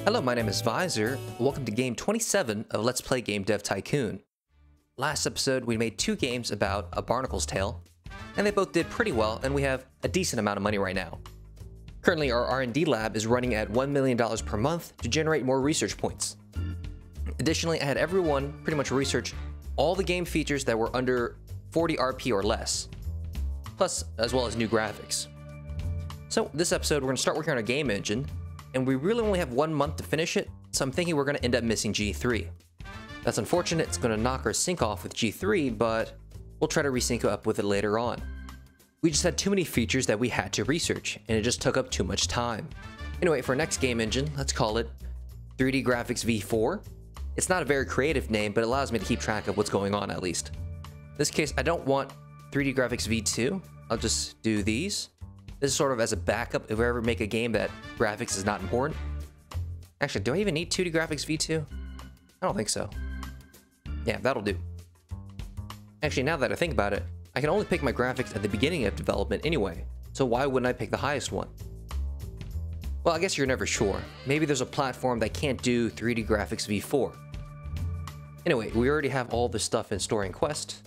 Hello, my name is Visor. Welcome to game 27 of Let's Play game Dev Tycoon. Last episode, we made two games about A Barnacle's Tale, and they both did pretty well, and we have a decent amount of money right now. Currently, our R&D lab is running at $1 million per month to generate more research points. Additionally, I had everyone pretty much research all the game features that were under 40 RP or less, plus as well as new graphics. So this episode, we're going to start working on our game engine, and we really only have 1 month to finish it, so I'm thinking we're going to end up missing G3. That's unfortunate, it's going to knock our sync off with G3, but we'll try to resync up with it later on. We just had too many features that we had to research, and it just took up too much time. Anyway, for our next game engine, let's call it 3D Graphics V4. It's not a very creative name, but it allows me to keep track of what's going on at least. In this case, I don't want 3D Graphics V2. I'll just do these. This is sort of as a backup if we ever make a game that graphics is not important. Actually, do I even need 2D Graphics V2? I don't think so. Yeah, that'll do. Actually, now that I think about it, I can only pick my graphics at the beginning of development anyway, so why wouldn't I pick the highest one? Well, I guess you're never sure. Maybe there's a platform that can't do 3D Graphics V4. Anyway, we already have all this stuff in Story and Quest.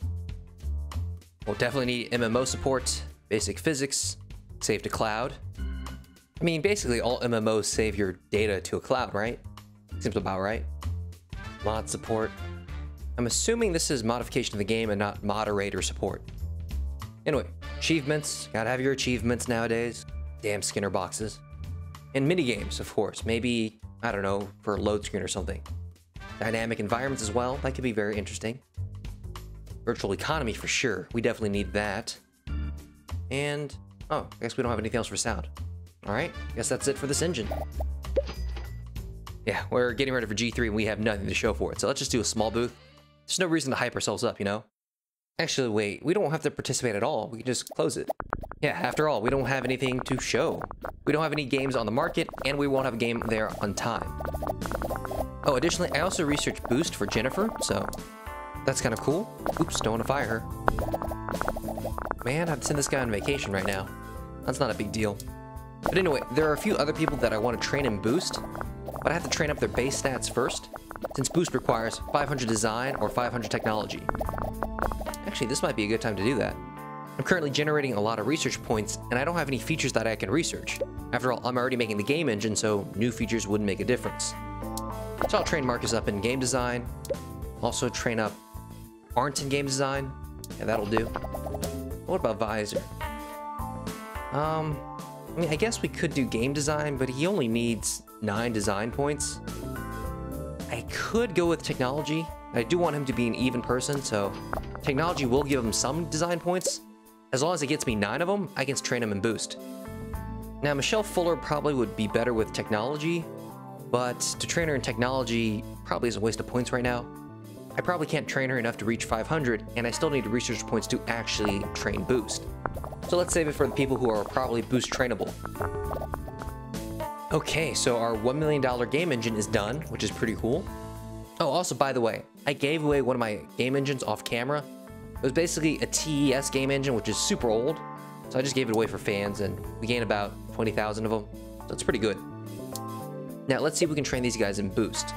We'll definitely need MMO support, basic physics, save to cloud. I mean, basically all MMOs save your data to a cloud, right? Seems about right. Mod support. I'm assuming this is modification of the game and not moderator support. Anyway, achievements. Gotta have your achievements nowadays. Damn Skinner boxes. And minigames, of course. Maybe, I don't know, for a load screen or something. Dynamic environments as well. That could be very interesting. Virtual economy for sure. We definitely need that. And, oh, I guess we don't have anything else for sound. Alright, I guess that's it for this engine. Yeah, we're getting ready for G3 and we have nothing to show for it. So let's just do a small booth. There's no reason to hype ourselves up, you know? Actually, wait, we don't have to participate at all. We can just close it. Yeah, after all, we don't have anything to show. We don't have any games on the market, and we won't have a game there on time. Oh, additionally, I also researched Boost for Jennifer, so that's kind of cool. Oops, don't want to fire her. Man, I'd send this guy on vacation right now. That's not a big deal. But anyway, there are a few other people that I want to train in Boost, but I have to train up their base stats first, since Boost requires 500 design or 500 technology. Actually, this might be a good time to do that. I'm currently generating a lot of research points, and I don't have any features that I can research. After all, I'm already making the game engine, so new features wouldn't make a difference. So I'll train Marcus up in game design, also train up Arndt in game design. Yeah, that'll do. What about Visor? I mean, I guess we could do game design, but he only needs 9 design points. I could go with technology. I do want him to be an even person, so technology will give him some design points. As long as it gets me 9 of them, I can train him in Boost. Now, Michelle Fuller probably would be better with technology, but to train her in technology probably is a waste of points right now. I probably can't train her enough to reach 500, and I still need research points to actually train Boost. So let's save it for the people who are probably Boost trainable. Okay, so our $1 million game engine is done, which is pretty cool. Oh, also, by the way, I gave away one of my game engines off camera. It was basically a TES game engine, which is super old. So I just gave it away for fans, and we gained about 20,000 of them. So it's pretty good. Now, let's see if we can train these guys in Boost.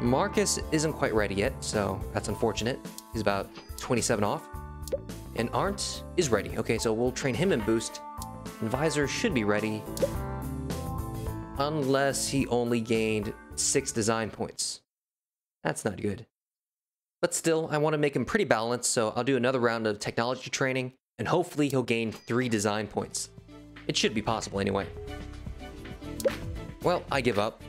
Marcus isn't quite ready yet, so that's unfortunate. He's about 27 off. And Arndt is ready. Okay, so we'll train him in Boost. And Visor should be ready. Unless he only gained 6 design points. That's not good. But still, I want to make him pretty balanced, so I'll do another round of technology training, and hopefully he'll gain 3 design points. It should be possible anyway. Well, I give up.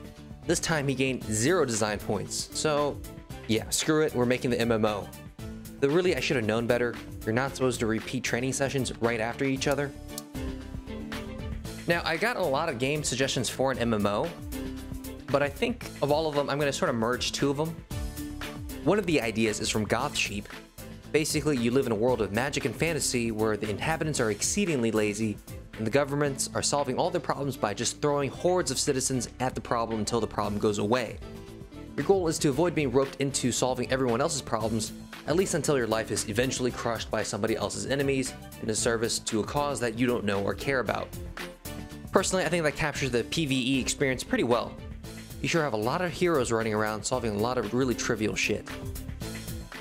This time he gained 0 design points, so yeah, screw it, we're making the MMO. Though really, I should have known better. You're not supposed to repeat training sessions right after each other. Now, I got a lot of game suggestions for an MMO, but I think of all of them, I'm going to sort of merge 2 of them. One of the ideas is from Goth Sheep. Basically, you live in a world of magic and fantasy where the inhabitants are exceedingly lazy, and the governments are solving all their problems by just throwing hordes of citizens at the problem until the problem goes away. Your goal is to avoid being roped into solving everyone else's problems, at least until your life is eventually crushed by somebody else's enemies in a service to a cause that you don't know or care about. Personally, I think that captures the PvE experience pretty well. you sure have a lot of heroes running around solving a lot of really trivial shit.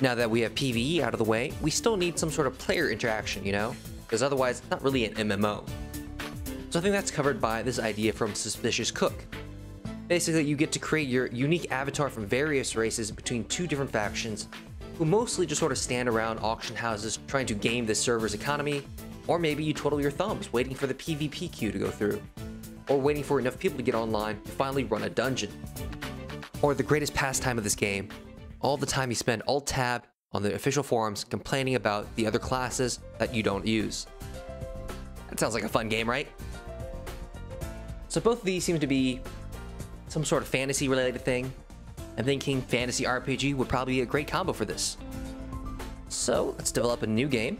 Now that we have PvE out of the way, we still need some sort of player interaction, you know? Because otherwise, it's not really an MMO. So I think that's covered by this idea from Suspicious Cook. Basically, you get to create your unique avatar from various races between two different factions, who mostly just sort of stand around auction houses trying to game the server's economy, or maybe you twiddle your thumbs waiting for the PvP queue to go through, or waiting for enough people to get online to finally run a dungeon. Or the greatest pastime of this game, all the time you spend Alt-Tab on the official forums complaining about the other classes that you don't use. That sounds like a fun game, right? So both of these seem to be some sort of fantasy related thing. I'm thinking fantasy RPG would probably be a great combo for this. So let's develop a new game.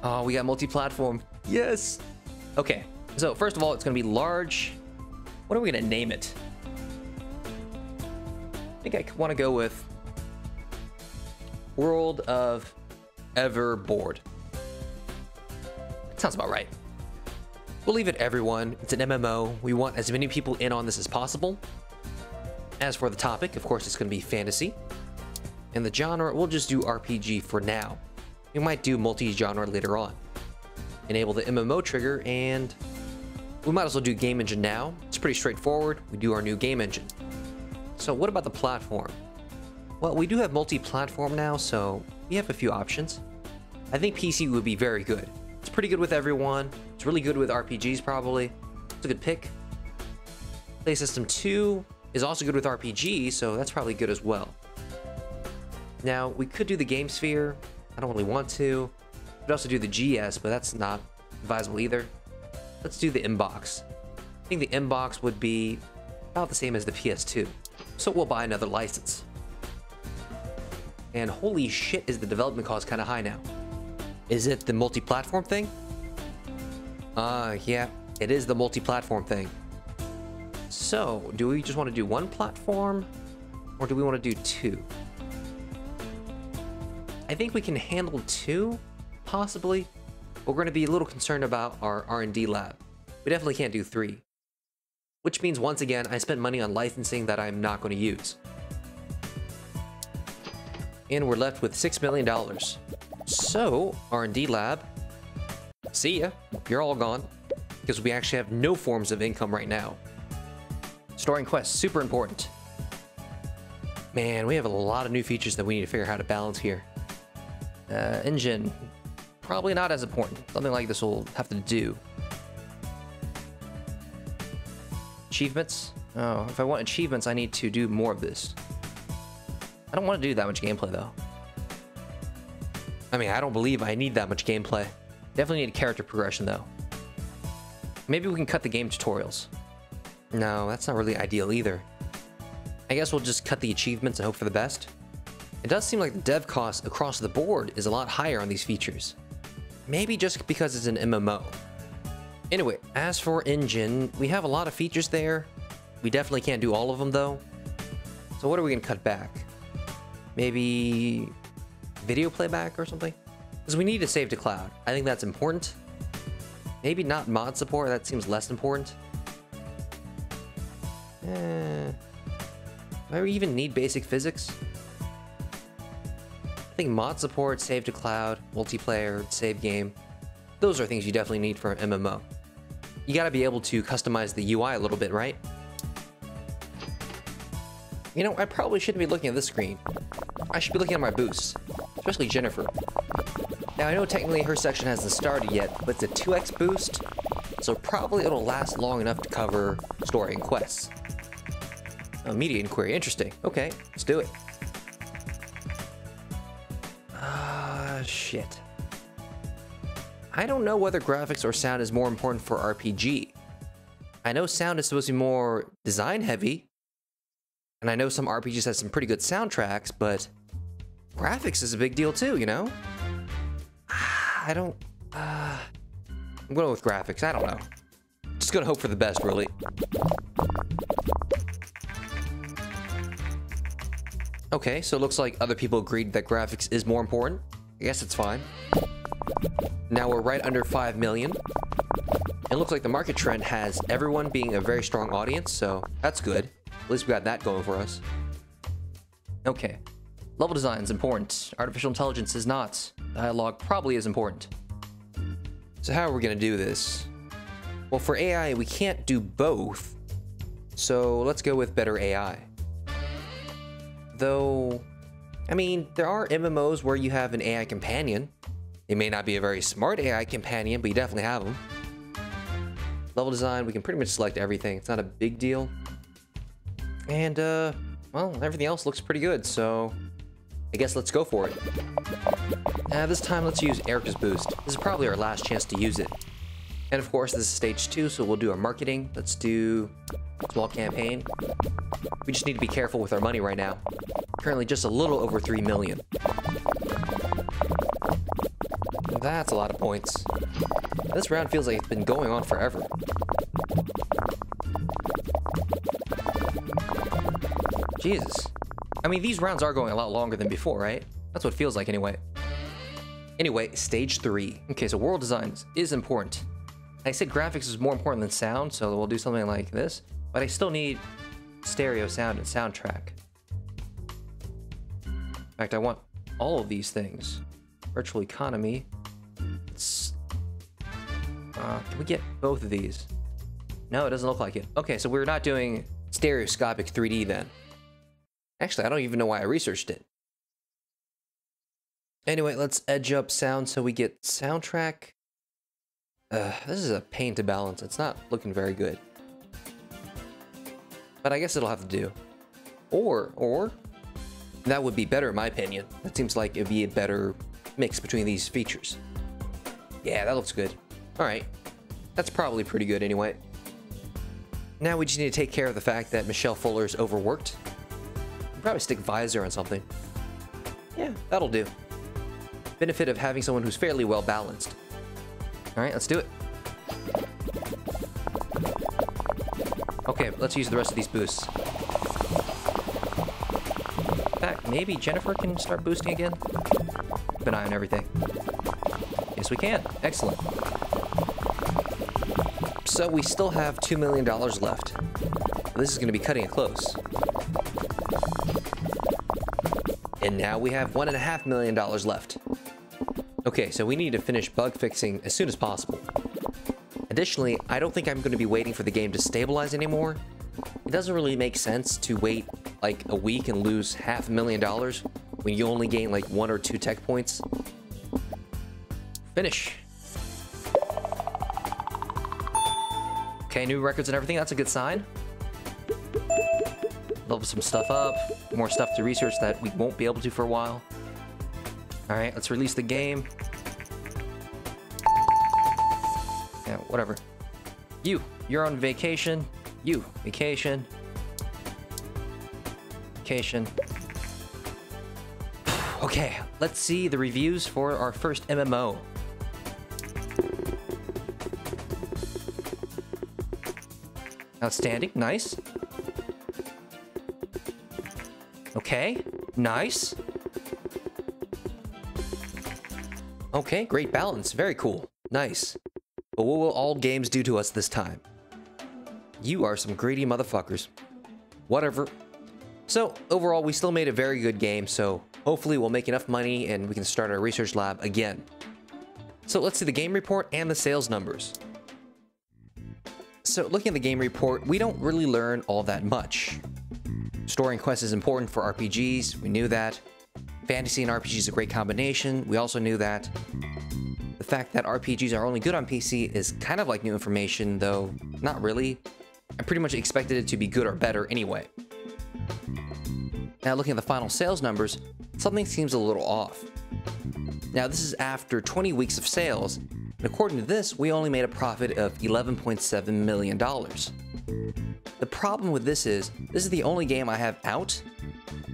Oh, we got multi-platform. Yes! Okay, so first of all, it's gonna be large. What are we gonna name it? I think I wanna go with World of EverBored. That sounds about right. We'll leave it everyone. It's an MMO. We want as many people in on this as possible. As for the topic, of course, it's going to be fantasy. And the genre, we'll just do RPG for now. We might do multi-genre later on. Enable the MMO trigger, and we might as well do game engine now. It's pretty straightforward. We do our new game engine. So what about the platform? Well, we do have multi-platform now, so we have a few options. I think PC would be very good. It's pretty good with everyone. It's really good with RPGs, probably. It's a good pick. Play System 2 is also good with RPGs, so that's probably good as well. Now, we could do the Game Sphere. I don't really want to. We could also do the GS, but that's not advisable either. Let's do the Inbox. I think the Inbox would be about the same as the PS2, so we'll buy another license. And holy shit, is the development cost kind of high now. Is it the multi-platform thing? Yeah, it is the multi-platform thing. So, do we just want to do one platform? Or do we want to do two? I think we can handle two, possibly. But we're going to be a little concerned about our R&D lab. We definitely can't do three. Which means, once again, I spent money on licensing that I'm not going to use. And we're left with $6 million. So, R&D lab, see ya, you're all gone, because we actually have no forms of income right now. Storing quests, super important. Man, we have a lot of new features that we need to figure out how to balance here. Engine, probably not as important. Something like this will have to do. Achievements, oh, if I want achievements, I need to do more of this. I don't want to do that much gameplay though. I mean, I don't believe I need that much gameplay. Definitely need character progression though. Maybe we can cut the game tutorials. No, that's not really ideal either. I guess we'll just cut the achievements and hope for the best. It does seem like the dev cost across the board is a lot higher on these features. Maybe just because it's an MMO. Anyway, as for engine, we have a lot of features there. We definitely can't do all of them though. So what are we gonna cut back? Maybe video playback or something? Because we need to save to cloud. I think that's important. Maybe not mod support, that seems less important. Do I even need basic physics? I think mod support, save to cloud, multiplayer, save game. Those are things you definitely need for an MMO. You gotta be able to customize the UI a little bit, right? You know, I probably shouldn't be looking at this screen. I should be looking at my boosts, especially Jennifer. Now, I know technically her section hasn't started yet, but it's a 2x boost, so probably it'll last long enough to cover story and quests. Media inquiry, interesting. Okay, let's do it. Shit. I don't know whether graphics or sound is more important for RPG. I know sound is supposed to be more design heavy, and I know some RPGs have some pretty good soundtracks, but graphics is a big deal too, you know? I'm going with graphics, I don't know. Just gonna hope for the best, really. Okay, so it looks like other people agreed that graphics is more important. I guess it's fine. Now we're right under 5 million. And It looks like the market trend has everyone being a very strong audience, so that's good. At least we got that going for us. Okay. Level design is important. Artificial intelligence is not. Dialogue probably is important. So how are we going to do this? Well, for AI, we can't do both. So let's go with better AI. Though, I mean, there are MMOs where you have an AI companion. It may not be a very smart AI companion, but you definitely have them. Level design, we can pretty much select everything. It's not a big deal. And, well, everything else looks pretty good, so I guess let's go for it. This time, let's use Erica's Boost. This is probably our last chance to use it. And of course, this is stage 2, so we'll do our marketing. Let's do small campaign. We just need to be careful with our money right now. Currently just a little over 3 million. That's a lot of points. This round feels like it's been going on forever. Jesus. I mean, these rounds are going a lot longer than before, right? That's what it feels like anyway. Anyway, stage 3. Okay, so world design is important. I said graphics is more important than sound, so we'll do something like this. But I still need stereo sound and soundtrack. In fact, I want all of these things. Virtual economy. Can we get both of these? No, it doesn't look like it. Okay, so we're not doing stereoscopic 3D then. Actually, I don't even know why I researched it. Anyway, let's edge up sound so we get soundtrack. This is a pain to balance. It's not looking very good. But I guess it'll have to do. Or, that would be better in my opinion. That seems like it'd be a better mix between these features. Yeah, that looks good. All right. That's probably pretty good anyway. Now we just need to take care of the fact that Michelle Fuller's overworked. We'll probably stick visor on something. Yeah, that'll do. Benefit of having someone who's fairly well balanced. All right, let's do it. Okay, let's use the rest of these boosts. In fact, maybe Jennifer can start boosting again? Keep an eye on everything. Yes, we can. Excellent. So we still have $2 million left. This is going to be cutting it close. And now we have $1.5 million left. Okay, so we need to finish bug fixing as soon as possible. Additionally, I don't think I'm going to be waiting for the game to stabilize anymore. It doesn't really make sense to wait like a week and lose $500,000 when you only gain like 1 or 2 tech points. Finish. Okay, new records and everything. That's a good sign. Level some stuff up. More stuff to research that we won't be able to for a while. All right, let's release the game. Yeah, whatever. You're on vacation. Vacation. Vacation. Okay, let's see the reviews for our first MMO. Outstanding, nice. Okay, nice. Okay, great balance, very cool, nice. But what will all games do to us this time? You are some greedy motherfuckers. Whatever. So, overall, we still made a very good game, so hopefully we'll make enough money and we can start our research lab again. So let's see the game report and the sales numbers. So looking at the game report, we don't really learn all that much. Story and quest is important for RPGs, we knew that. Fantasy and RPG is a great combination, we also knew that. The fact that RPGs are only good on PC is kind of like new information, though not really. I pretty much expected it to be good or better anyway. Now looking at the final sales numbers, something seems a little off. Now this is after 20 weeks of sales, and according to this, we only made a profit of $11.7 million. The problem with this is the only game I have out,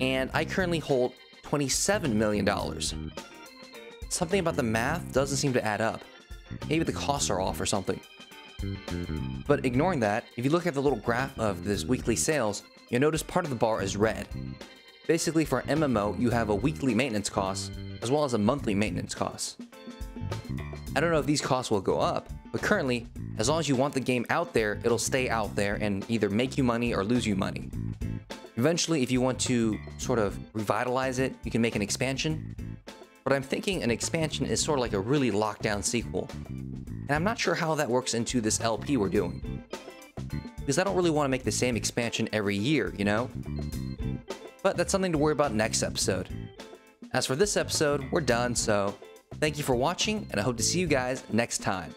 and I currently hold $27 million. Something about the math doesn't seem to add up. Maybe the costs are off or something. But ignoring that, if you look at the little graph of this weekly sales, you'll notice part of the bar is red. Basically, for an MMO, you have a weekly maintenance cost, as well as a monthly maintenance cost. I don't know if these costs will go up, but currently, As long as you want the game out there, it'll stay out there and either make you money or lose you money. Eventually, if you want to sort of revitalize it, you can make an expansion. But I'm thinking an expansion is sort of like a really locked down sequel. And I'm not sure how that works into this LP we're doing. Because I don't really want to make the same expansion every year, you know? But that's something to worry about next episode. As for this episode, we're done, so thank you for watching, and I hope to see you guys next time.